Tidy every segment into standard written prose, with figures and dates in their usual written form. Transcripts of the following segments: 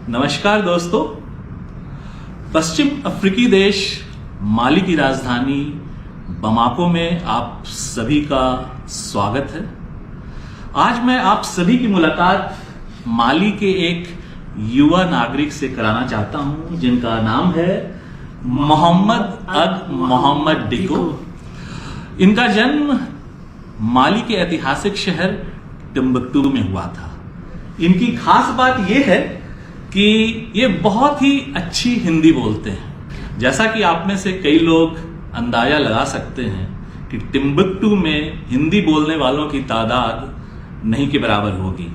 नमस्कार दोस्तों, पश्चिम अफ्रीकी देश माली की राजधानी बमाको में आप सभी का स्वागत है। आज मैं आप सभी की मुलाकात माली के एक युवा नागरिक से कराना चाहता हूं जिनका नाम है मोहम्मद अग मोहम्मद डिको। इनका जन्म माली के ऐतिहासिक शहर टिम्बक्टू में हुआ था। इनकी खास बात यह है कि ये बहुत ही अच्छी हिंदी बोलते हैं। जैसा कि आप में से कई लोग अंदाजा लगा सकते हैं कि टिम्बक्टू में हिंदी बोलने वालों की तादाद नहीं के बराबर होगी।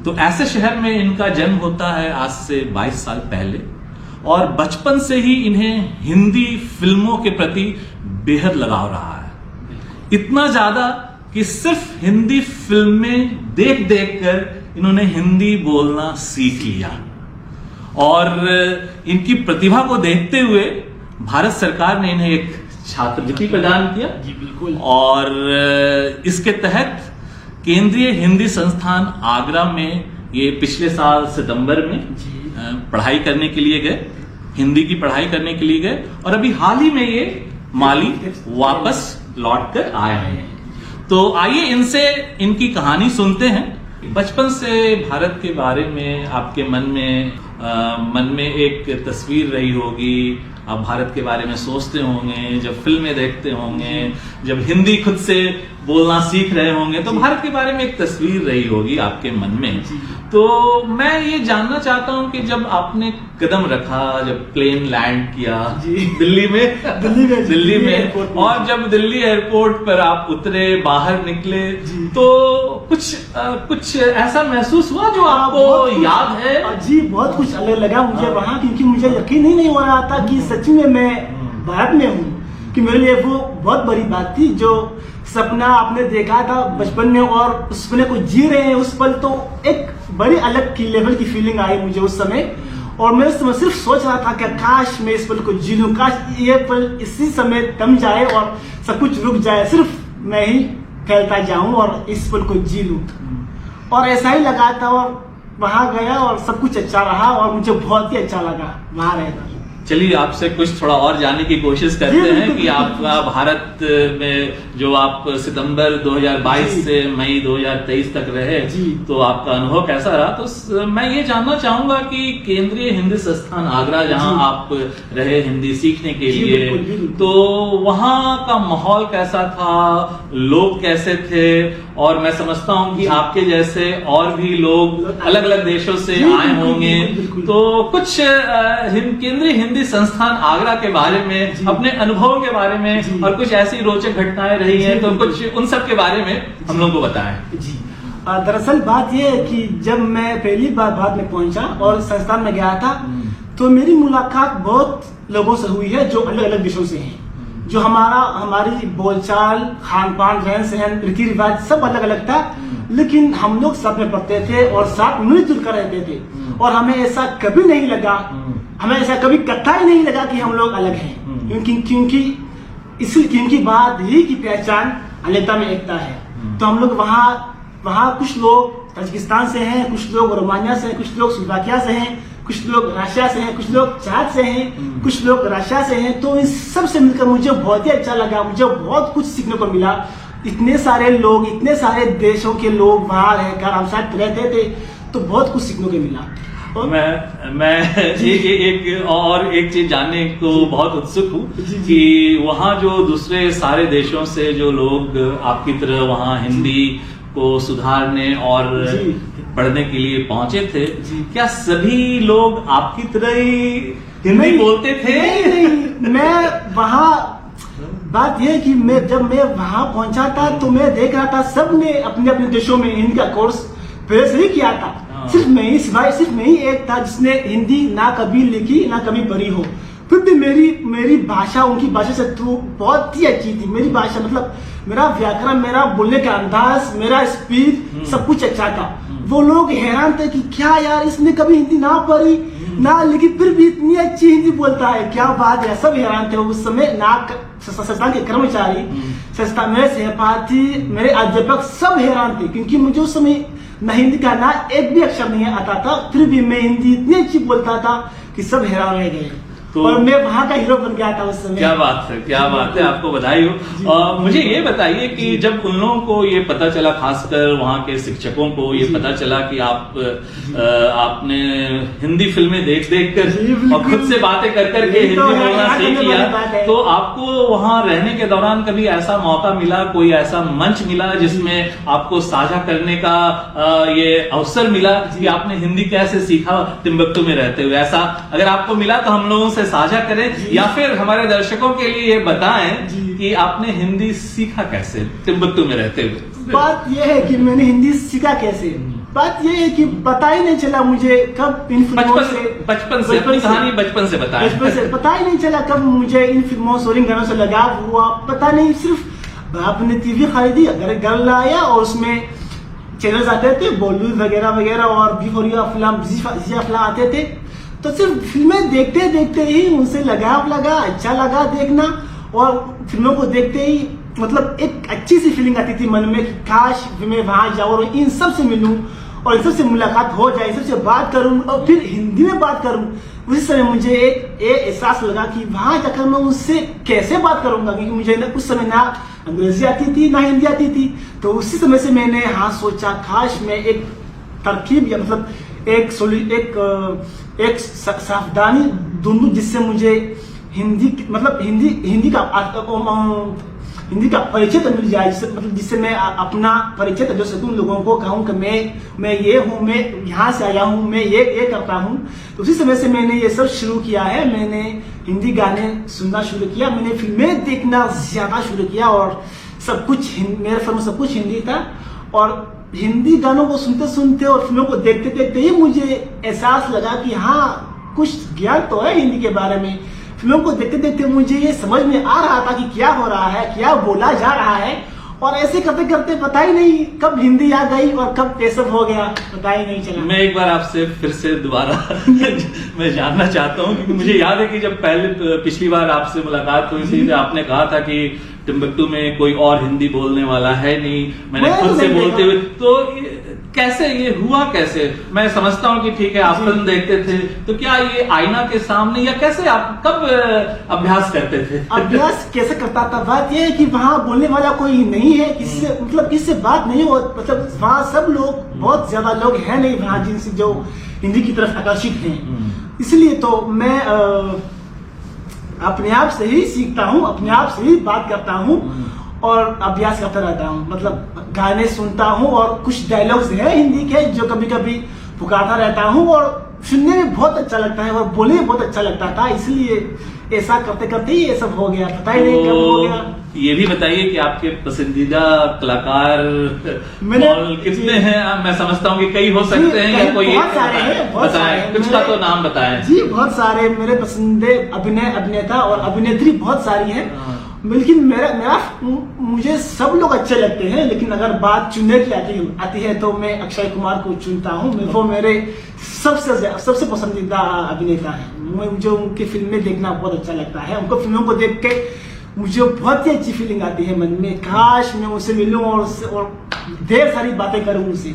तो ऐसे शहर में इनका जन्म होता है आज से 22 साल पहले, और बचपन से ही इन्हें हिंदी फिल्मों के प्रति बेहद लगाव रहा है। इतना ज्यादा कि सिर्फ हिंदी फिल्में देख देख कर इन्होंने हिंदी बोलना सीख लिया। और इनकी प्रतिभा को देखते हुए भारत सरकार ने इन्हें एक छात्रवृत्ति प्रदान किया। जी बिल्कुल। और इसके तहत केंद्रीय हिंदी संस्थान आगरा में ये पिछले साल सितंबर में पढ़ाई करने के लिए गए, हिंदी की पढ़ाई करने के लिए गए, और अभी हाल ही में ये माली वापस लौट कर आए हैं। तो आइए इनसे इनकी कहानी सुनते हैं। बचपन से भारत के बारे में आपके मन में एक तस्वीर रही होगी। आप भारत के बारे में सोचते होंगे, जब फिल्में देखते होंगे, जब हिंदी खुद से बोलना सीख रहे होंगे, तो भारत के बारे में एक तस्वीर रही होगी आपके मन में। तो मैं ये जानना चाहता हूं कि जब आपने कदम रखा, जब प्लेन लैंड किया दिल्ली में और जब दिल्ली एयरपोर्ट पर आप उतरे, बाहर निकले, तो कुछ ऐसा महसूस हुआ जो आपको याद है? जी बहुत कुछ अलग लगा मुझे वहाँ, क्योंकि मुझे यकीन ही नहीं हो रहा था कि सच में मैं भारत में हूँ। कि मेरे लिए वो बहुत बड़ी बात थी, जो सपना आपने देखा था बचपन में और उस सपने को जी रहे हैं उस पल, तो एक बड़ी अलग लेवल की फीलिंग आई मुझे उस समय। और मैं उस समय सिर्फ सोच रहा था कि काश मैं इस पल को जी लूं, काश ये पल इसी समय थम जाए और सब कुछ रुक जाए, सिर्फ मैं ही फैलता जाऊं और इस पल को जी लूं। और ऐसा ही लगा था, और वहां गया और सब कुछ अच्छा रहा और मुझे बहुत ही अच्छा लगा वहां रहना। चलिए आपसे कुछ थोड़ा और जानने की कोशिश करते हैं कि आपका भारत में जो आप सितंबर 2022 से मई 2023 तक रहे, तो आपका अनुभव कैसा रहा? तो मैं ये जानना चाहूंगा कि केंद्रीय हिंदी संस्थान आगरा जहां आप रहे हिंदी सीखने के लिए, तो वहां का माहौल कैसा था, लोग कैसे थे? और मैं समझता हूं कि आपके जैसे और भी लोग अलग अलग देशों से आए होंगे, तो कुछ केंद्रीय हिंदी संस्थान आगरा के बारे में, अपने अनुभव के बारे में, और कुछ ऐसी रोचक घटनाएं रही हैं, तो कुछ उन सब के बारे में हम लोग को बताएं। जी दरअसल बात यह है कि जब मैं पहली बार भारत में पहुंचा और संस्थान में गया था, तो मेरी मुलाकात बहुत लोगों से हुई है जो अलग अलग देशों से हैं। जो हमारी बोलचाल, खान पान, रहन सहन, रीति रिवाज सब अलग अलग था, लेकिन हम लोग साथ में पढ़ते थे और साथ मिलजुल कर रहते थे। और हमें ऐसा कभी नहीं लगा, हमें ऐसा कभी कथा ही नहीं लगा कि हम लोग अलग हैं, क्योंकि बात ही की पहचान अनेकता में एकता है। तो हम लोग वहाँ कुछ लोग ताजिकिस्तान से हैं, कुछ लोग रोमानिया से हैं, कुछ लोग स्लोवाकिया से हैं, कुछ लोग रशिया से हैं, कुछ लोग चाद से हैं, कुछ लोग रशिया से हैं। तो इस सब से मिलकर मुझे बहुत ही अच्छा लगा, मुझे बहुत कुछ सीखने को मिला। इतने सारे लोग, इतने सारे देशों के लोग वहां रहकर हम साथ रहते थे, तो बहुत कुछ सीखने को मिला। मैं एक चीज जानने को बहुत उत्सुक हूँ कि वहाँ जो दूसरे सारे देशों से जो लोग आपकी तरह वहाँ हिंदी को सुधारने और पढ़ने के लिए पहुंचे थे, क्या सभी लोग आपकी तरह ही हिंदी बोलते थे? नहीं, मैं वहाँ बात यह है कि जब मैं वहां पहुंचा था तो मैं देख रहा था सबने अपने अपने देशों में हिंदी का कोर्स पहले से ही किया था। सिर्फ मैं ही एक था जिसने हिंदी ना कभी लिखी ना कभी पढ़ी हो। फिर भी मेरी भाषा उनकी भाषा से तो बहुत ही अच्छी थी। मेरी भाषा मतलब मेरा व्याकरण, मेरा बोलने का अंदाज, मेरा स्पीड सब कुछ अच्छा था। वो लोग हैरान थे कि क्या यार, इसने कभी हिंदी ना पढ़ी ना लिखी फिर भी इतनी अच्छी हिंदी बोलता है, क्या बात है। सब हैरान थे उस समय। संस्थान के कर्मचारी संस्था, मेरे सहपाठी, मेरे अध्यापक सब हैरान थे, क्योंकि मुझे उस समय न हिंदी का ना एक भी अक्षर नहीं आता था, फिर भी मैं हिंदी इतनी अच्छी बोलता था कि सब हैरान रह गए। और मैं वहां का हीरो बन गया था उस समय। क्या बात है, क्या बात है, आपको बधाई हो। मुझे ये बताइए कि जब उन लोगों को ये पता चला, खासकर वहाँ के शिक्षकों को ये पता चला कि आपने हिंदी फिल्में देख कर और खुद से बातें कर के हिंदी बोलना सीख लिया, तो आपको वहाँ रहने के दौरान कभी ऐसा मौका मिला, कोई ऐसा मंच मिला जिसमें आपको साझा करने का ये अवसर मिला कि आपने हिंदी कैसे सीखा टिम्बकटू में रहते हुए? ऐसा अगर आपको मिला तो हम लोगों से साझा करें, या फिर हमारे दर्शकों के लिए ये बताएं कि आपने हिंदी सीखा कैसे टिम्बकटू में रहते हुए। बात यह है कि मैंने हिंदी सीखा कैसे, बात यह है कि पता ही नहीं चला मुझे कब इन फिल्मों से, बचपन से अपनी कहानी बचपन से बताएं। बचपन से पता ही नहीं चला कब मुझे इन फिल्मों से और इन गानों से लगाव हुआ, पता नहीं। सिर्फ आपने टीवी खरीदी, घर लाया और उसमें चैनल्स आते थे, बॉलीवुड वगैरह वगैरह, और फिल्म आते थे, तो सिर्फ फिल्में देखते देखते ही उनसे लगाव लगा, अच्छा लगा देखना, और फिल्मों को देखते ही मतलब एक अच्छी सी फीलिंग आती थी मन में कि काश मैं वहां जाऊं और इन सब से मिलूं और इन सब से मुलाकात हो जाए, इन सब से बात करूं और फिर हिंदी में बात करूं। उसी समय मुझे एक एहसास लगा कि वहां जाकर मैं उससे कैसे बात करूंगा, क्योंकि मुझे उस समय ना अंग्रेजी आती थी ना हिंदी आती थी। तो उसी समय से मैंने सोचा काश मैं एक तरकीब या मतलब एक सावधानी ढूंढूं जिससे मुझे हिंदी का परिचय तो मिल जाए, जिससे मैं अपना परिचय तो दे सकूं, लोगों को कहूं कि मैं ये हूं, मैं यहाँ से आया हूं, मैं ये करता हूं। तो उसी समय से मैंने ये सब शुरू किया है। मैंने हिंदी गाने सुनना शुरू किया, मैंने फिल्में देखना ज्यादा शुरू किया, और सब कुछ मेरे फिल्म सब कुछ हिंदी था। और हिंदी गानों को सुनते सुनते और फिल्मों को देखते देखते ही मुझे एहसास लगा कि हाँ, कुछ ज्ञान तो है हिंदी के बारे में। फिल्मों को देखते देखते मुझे ये समझ में आ रहा था कि क्या हो रहा है, क्या बोला जा रहा है, और ऐसे करते करते पता ही नहीं कब हिंदी आ गई और कब ये सब हो गया, पता ही नहीं चला। मैं एक बार आपसे फिर से दोबारा मैं जानना चाहता हूँ, क्योंकि मुझे याद है कि जब पिछली बार आपसे मुलाकात हुई थी, आपने कहा था कि टिम्बकटू में कोई और हिंदी बोलने वाला है नहीं, मैंने खुद से बोलते हुए। तो कैसे ये हुआ, कैसे? मैं समझता हूँ कि ठीक है आप फिल्म देखते थे, तो क्या ये आईना के सामने, या कैसे आप कब अभ्यास करते थे? अभ्यास कैसे करता था, बात ये है कि वहाँ बोलने वाला कोई नहीं है, किससे बात नहीं हो, मतलब वहाँ सब लोग, बहुत ज्यादा लोग हैं नहीं वहाँ जिनसे जो हिंदी की तरफ आकर्षित हैं। इसलिए तो मैं अपने आप से ही सीखता हूँ, अपने आप से ही बात करता हूँ और अभ्यास करता रहता हूँ। मतलब गाने सुनता हूँ और कुछ डायलॉग्स है हिंदी के जो कभी कभी पुकारता रहता हूँ, और सुनने में बहुत अच्छा लगता है और बोलने में बहुत अच्छा लगता था। इसलिए ऐसा करते करते ही ये सब हो गया, पता ही नहीं कब हो गया। ये भी बताइए कि आपके पसंदीदा कलाकार कितने हैं? मैं समझता हूँ कि कई हो सकते हैं, या कोई बहुत सारे हैं, बताएं, कुछ का तो नाम बताएं। जी बहुत सारे मेरे पसंदीदा अभिनेता और अभिनेत्री बहुत सारी हैं, लेकिन मुझे सब लोग अच्छे लगते हैं। लेकिन अगर बात चुनने की आती है तो मैं अक्षय कुमार को चुनता हूँ। वो मेरे सबसे पसंदीदा अभिनेता है। मुझे उनकी फिल्में देखना बहुत अच्छा लगता है। उनको फिल्मों को देख के मुझे बहुत ही अच्छी फीलिंग आती है मन में, काश मैं उनसे मिलूं और ढेर सारी बातें करूं उनसे,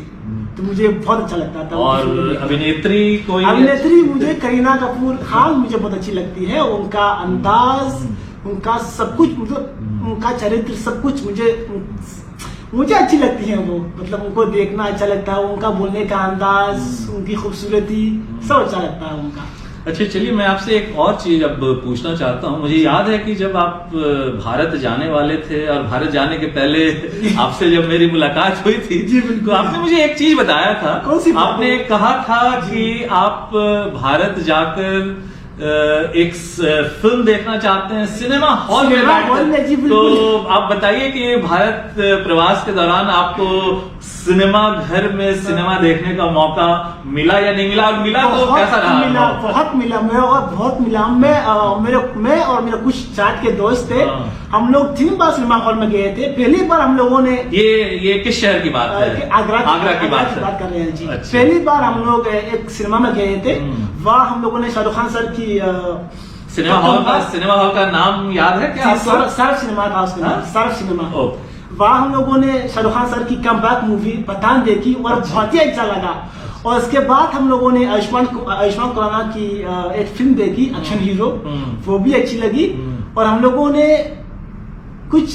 तो मुझे बहुत अच्छा लगता था। और अभिनेत्री कोई? अभिनेत्री मुझे करीना कपूर खान मुझे बहुत अच्छी लगती है। उनका अंदाज, उनका सब कुछ, मतलब उनका चरित्र, सब कुछ मुझे अच्छी लगती है वो। मतलब उनको देखना अच्छा लगता है, उनका बोलने का अंदाज, उनकी खूबसूरती, सब अच्छा लगता है उनका। अच्छा चलिए, मैं आपसे एक और चीज अब पूछना चाहता हूँ। मुझे याद है कि जब आप भारत जाने वाले थे, और भारत जाने के पहले आपसे जब मेरी मुलाकात हुई थी, तो आपने मुझे एक चीज बताया था। कौन सी? आपने कहा था कि आप भारत जाकर एक फिल्म देखना चाहते हैं सिनेमा हॉल में बैठकर। तो आप बताइए कि भारत प्रवास के दौरान आपको सिनेमा घर में सिनेमा देखने का मौका मिला या नहीं मिला, और मिला तो कैसा रहा? बहुत मिला, मैं और मेरे कुछ चाट के दोस्त थे। हम लोग 3 बार सिनेमा हॉल में गए थे। पहली बार हम लोगों ने, ये किस शहर की बात है? आगरा की बात कर रहे हैं जी। पहली बार हम लोग एक सिनेमा में गए थे। वहाँ हम लोगों ने शाहरुख खान सर की सिनेमा हॉल का नाम याद है क्या आपको? सर्फ सिनेमा था उसका नाम, सर्फ सिनेमा। ओ। वहाँ हम लोगों ने शाहरुख खान सर की कमबैक मूवी पठान देखी और बहुत ही अच्छा लगा। और उसके बाद हम लोगों ने आयुष्मान खुराना की एक फिल्म देखी, एक्शन हीरो, वो भी अच्छी लगी। और हम लोगों ने कुछ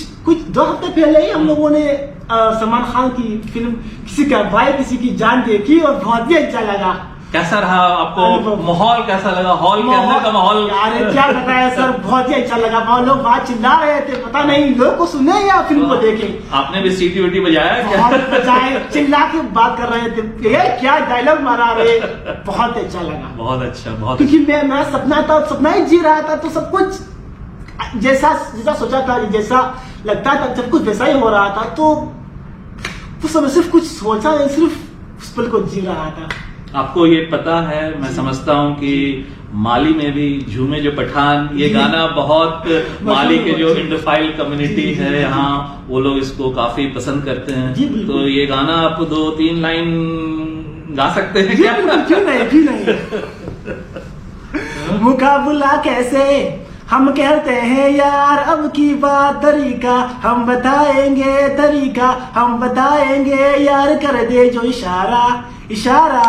2 हफ्ते पहले ही हम लोगों ने सलमान खान की फिल्म किसी का भाई किसी की जान देखी और बहुत ही अच्छा लगा। कैसा रहा आपको? माहौल कैसा लगा? हॉल के अंदर का माहौल? यार क्या बताया सर, बहुत ही अच्छा लगा। बहुत लोग बात चिल्ला रहे थे, पता नहीं लोग को सुने या फिल्म को देखे। आपने भी सीटी वीटी बजाया क्या? बजाए, चिल्ला के बात कर रहे थे, ये क्या डायलॉग मारा रहे, बहुत अच्छा लगा। बहुत अच्छा, बहुत क्योंकि मैं सपना ही जी रहा था, तो सब कुछ जैसा सोचा था, जैसा लगता था, जब कुछ वैसा ही हो रहा था, तो सब सिर्फ कुछ सोचा नहीं, सिर्फ उस पल को जी रहा था। आपको ये पता है, मैं समझता हूँ कि माली में भी झूमे जो पठान, ये गाना बहुत माली के जो इंडोफाइल कम्युनिटी है यहाँ, वो लोग इसको काफी पसंद करते हैं। तो ये गाना आप 2-3 लाइन गा सकते हैं क्या? क्यों नहीं। मुकाबला कैसे हम कहते हैं यार, अब की बात तरीका हम बताएंगे यार, कर दे जो इशारा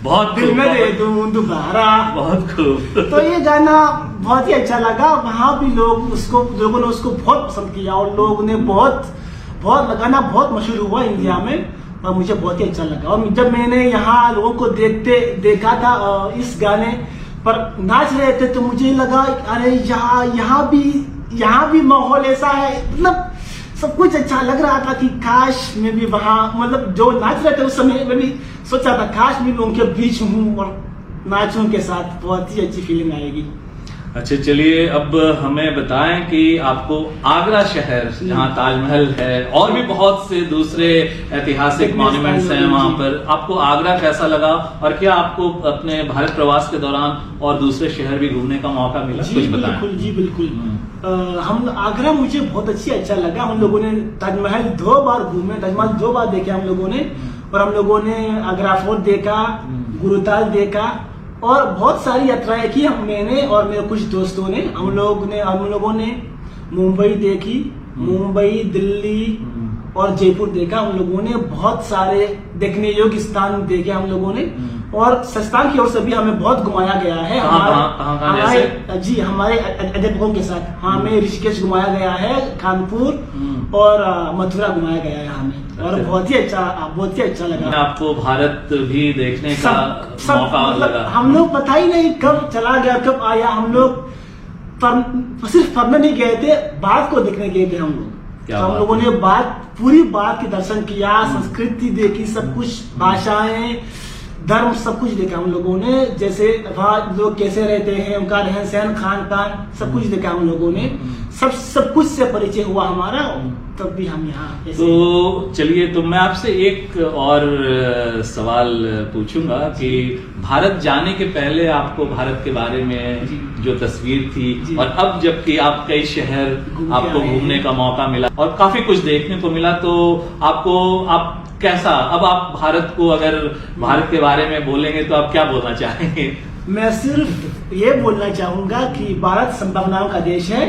बहुत दिल में दे दूं दोबारा। बहुत खूब। तो ये गाना बहुत ही अच्छा लगा। वहाँ भी लोगों ने उसको बहुत पसंद किया और लोगों ने बहुत गाना बहुत मशहूर हुआ इंडिया में और मुझे बहुत ही अच्छा लगा। और जब मैंने यहाँ लोगों को देखा था इस गाने पर नाच रहे थे, तो मुझे लगा अरे यहाँ भी माहौल ऐसा है, मतलब सब कुछ अच्छा लग रहा था कि काश मैं भी वहाँ, मतलब जो नाच रहे थे उस समय मैं भी सोचा था काश मैं भी उनके बीच हूँ और नाचूं उनके साथ, बहुत ही अच्छी फीलिंग आएगी। अच्छा चलिए, अब हमें बताएं कि आपको आगरा शहर जहाँ ताजमहल है और भी बहुत से दूसरे ऐतिहासिक मॉन्यूमेंट्स हैं, वहाँ पर आपको आगरा कैसा लगा? और क्या आपको अपने भारत प्रवास के दौरान और दूसरे शहर भी घूमने का मौका मिला? कुछ बताएं। जी बिल्कुल। हम आगरा मुझे बहुत अच्छा लगा। हम लोगों ने ताजमहल 2 बार घूमे, ताजमहल 2 बार देखे हम लोगों ने। और हम लोगों ने आगरा फोर्ट देखा, गुरुताल देखा और बहुत सारी यात्राएं की मैंने और मेरे कुछ दोस्तों ने। हम लोगों ने मुंबई देखी, मुंबई, दिल्ली और जयपुर देखा। हम लोगों ने बहुत सारे देखने योग्य स्थान देखे हम लोगों ने। और संस्थान की ओर से भी हमें बहुत घुमाया गया है। हमारे अध्यापकों के साथ हमें ऋषिकेश घुमाया गया है, कानपुर और मथुरा घुमाया गया है हमें। और बहुत ही अच्छा लगा। आपको भारत भी देखने का मौका लगा? हम लोग पता ही नहीं कब चला गया कब आया। हम लोग सिर्फ पढ़ने नहीं गए थे, बात को देखने गए थे हम लोग। तो हम लोगों ने पूरी बात के दर्शन किया, संस्कृति देखी, सब कुछ, भाषाएं, धर्म, सब कुछ देखा हम लोगों ने। जैसे वहाँ लोग कैसे रहते हैं, उनका रहन सहन, खान पान, सब कुछ देखा हम लोगों ने। सब कुछ से परिचय हुआ हमारा, तब भी हम यहाँ। तो चलिए, तो मैं आपसे एक और सवाल पूछूंगा कि भारत जाने के पहले आपको भारत के बारे में जो तस्वीर थी और अब जबकि आप कई शहर आपको घूमने का मौका मिला और काफी कुछ देखने को मिला, तो आप कैसा, अब आप भारत को, अगर भारत के बारे में बोलेंगे तो आप क्या बोलना चाहेंगे? मैं सिर्फ ये बोलना चाहूंगा कि भारत संभावनाओं का देश है,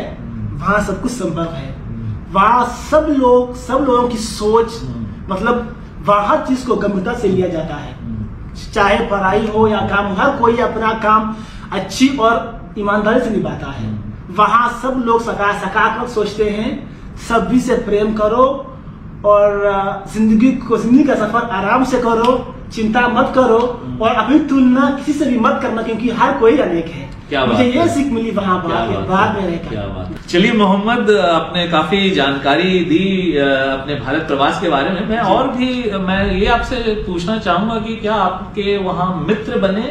वहाँ सब कुछ संभव है। वहाँ सब लोगों की सोच, मतलब वहाँ हर चीज को गंभीरता से लिया जाता है, चाहे पढ़ाई हो या काम, हर कोई अपना काम अच्छी और ईमानदारी से निभाता है। वहाँ सब लोग सकारात्मक सोचते हैं, सभी से प्रेम करो और जिंदगी का सफर आराम से करो, चिंता मत करो और अपनी तुलना किसी से भी मत करना, क्योंकि हर कोई अनेक है। मुझे ये सीख मिली वहाँ बाहर में रहकर। क्या बात। चलिए मोहम्मद, आपने काफी जानकारी दी अपने भारत प्रवास के बारे में। मैं ये आपसे पूछना चाहूंगा कि क्या आपके वहाँ मित्र बने?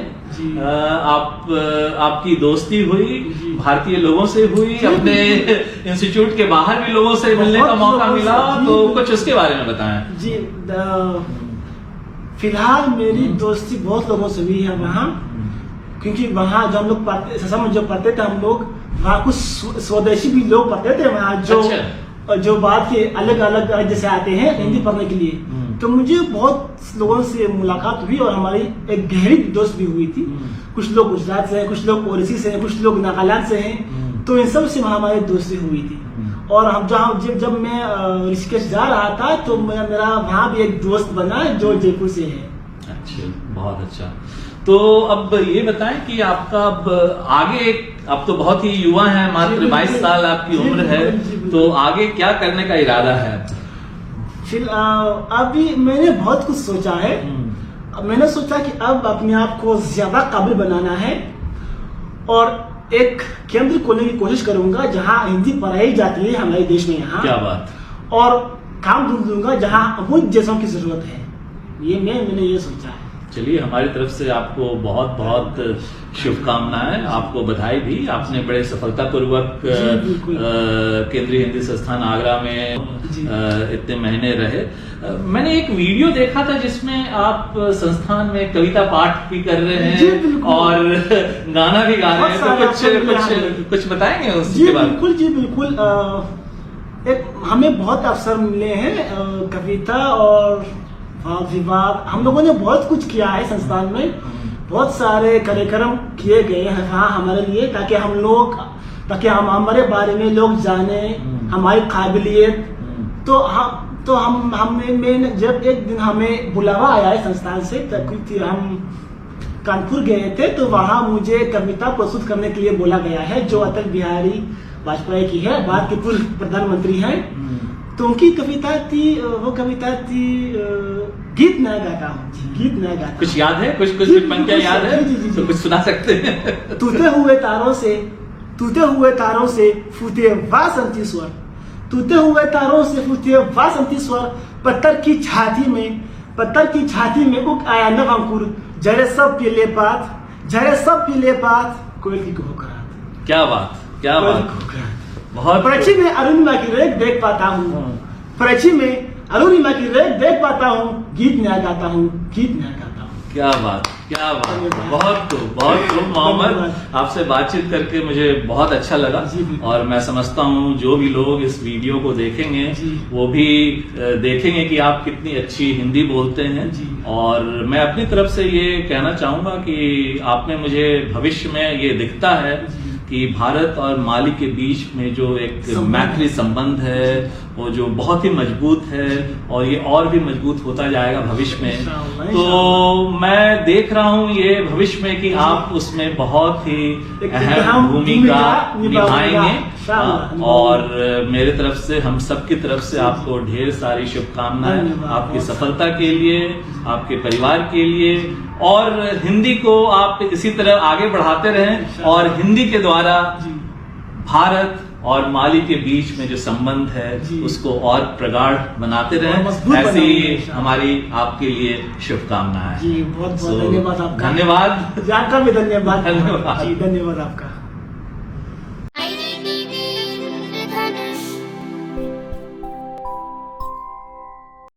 आपकी दोस्ती हुई, भारतीय लोगों से हुई, अपने इंस्टीट्यूट के बाहर भी लोगों से मिलने का मौका मिला? तो कुछ उसके बारे में बताएं। जी, फिलहाल मेरी दोस्ती बहुत लोगों से हुई है वहाँ, क्योंकि वहाँ जो हम लोग पढ़ते थे हम लोग, वहाँ कुछ स्वदेशी भी लोग पढ़ते थे वहाँ, जो बात के अलग अलग राज्य से आते हैं हिंदी पढ़ने के लिए। तो मुझे बहुत लोगों से मुलाकात हुई और हमारी एक गहरी दोस्त भी हुई थी। कुछ लोग गुजरात से हैं, कुछ लोग ओडिसी से हैं, कुछ लोग नागालैंड से हैं, तो इन सब से हमारी दोस्ती हुई थी। और हम जब मैं ऋषिकेश जा रहा था तो मेरा वहाँ भी एक दोस्त बना जो जयपुर से है। अच्छा, बहुत अच्छा। तो अब ये बताएं कि आपका अब आगे, अब तो बहुत ही युवा हैं, मात्र 22 साल आपकी उम्र है, तो आगे क्या करने का इरादा है? अभी मैंने बहुत कुछ सोचा है। मैंने सोचा कि अब अपने आप को ज्यादा काबिल बनाना है और एक केंद्र खोलने की कोशिश करूंगा जहां हिंदी पढ़ाई जाती है हमारे देश में यहाँ। क्या बात। और काम ढूंढ दूंगा जहां मुझ जैसों की जरूरत है। मैंने ये सोचा है। चलिए, हमारी तरफ से आपको बहुत बहुत शुभकामनाएं, आपको बधाई भी। आपने बड़े सफलतापूर्वक केंद्रीय हिंदी संस्थान आगरा में इतने महीने रहे। मैंने एक वीडियो देखा था जिसमें आप संस्थान में कविता पाठ भी कर रहे हैं और गाना भी गा रहे हैं, तो कुछ बताएंगे उसके बारे में? जी बिल्कुल। हमें बहुत अवसर मिले हैं कविता और विवाद। हम लोगों ने बहुत कुछ किया है संस्थान में, बहुत सारे कार्यक्रम किए गए हैं वहाँ हमारे लिए, ताकि हम हमारे बारे में लोग जाने, हमारी काबिलियत। तो हमें जब एक दिन हमें बुलावा आया है संस्थान से, हम कानपुर गए थे, तो वहाँ मुझे कविता प्रस्तुत करने के लिए बोला गया है, जो अटल बिहारी वाजपेयी की है, भारत के पूर्व प्रधानमंत्री हैं। तो उनकी कविता थी, वो कविता थी गीत नया गाता हूँ। गीत नया गाता। कुछ याद है? कुछ पंक्तियां याद है? तो कुछ सुना सकते हैं? टूटे हुए तारों से फूटे वासंती स्वर, टूटे हुए तारों से फूटे वासंती स्वर, पत्थर की छाती में उग आया नव अंकुर, जरे सब पीले पात कोयल की कुहकराहट। क्या बात, क्या बात। बहुत। परीक्षी में अरुणिमा की रेख देख पाता हूँ, परीक्षी में अरुणिमा की रेख देख पाता हूँ, गीत नया गाता हूँ। क्या बात, क्या बात। बहुत खूब मोहम्मद, आपसे बातचीत करके मुझे बहुत अच्छा लगा और मैं समझता हूँ जो भी लोग इस वीडियो को देखेंगे वो भी देखेंगे कि आप कितनी अच्छी हिंदी बोलते हैं। और मैं अपनी तरफ से ये कहना चाहूंगा कि आप में मुझे भविष्य में ये दिखता है कि भारत और माली के बीच में जो एक मैत्री संबंध है वो जो बहुत ही मजबूत है और ये और भी मजबूत होता जाएगा भविष्य में। तो मैं देख रहा हूँ ये भविष्य में कि आप उसमें बहुत ही अहम भूमिका निभाएंगे और मेरे तरफ से, हम सबकी तरफ से आपको ढेर सारी शुभकामनाएं आपकी सफलता के लिए, आपके परिवार के लिए, और हिंदी को आप इसी तरह आगे बढ़ाते रहें और हिंदी के द्वारा भारत और माली के बीच में जो संबंध है उसको और प्रगाढ़ बनाते रहें। ऐसी हमारी आपके लिए शुभकामनाएं। बहुत बहुत धन्यवाद आपका। धन्यवाद। आपका भी धन्यवाद। धन्यवाद आपका।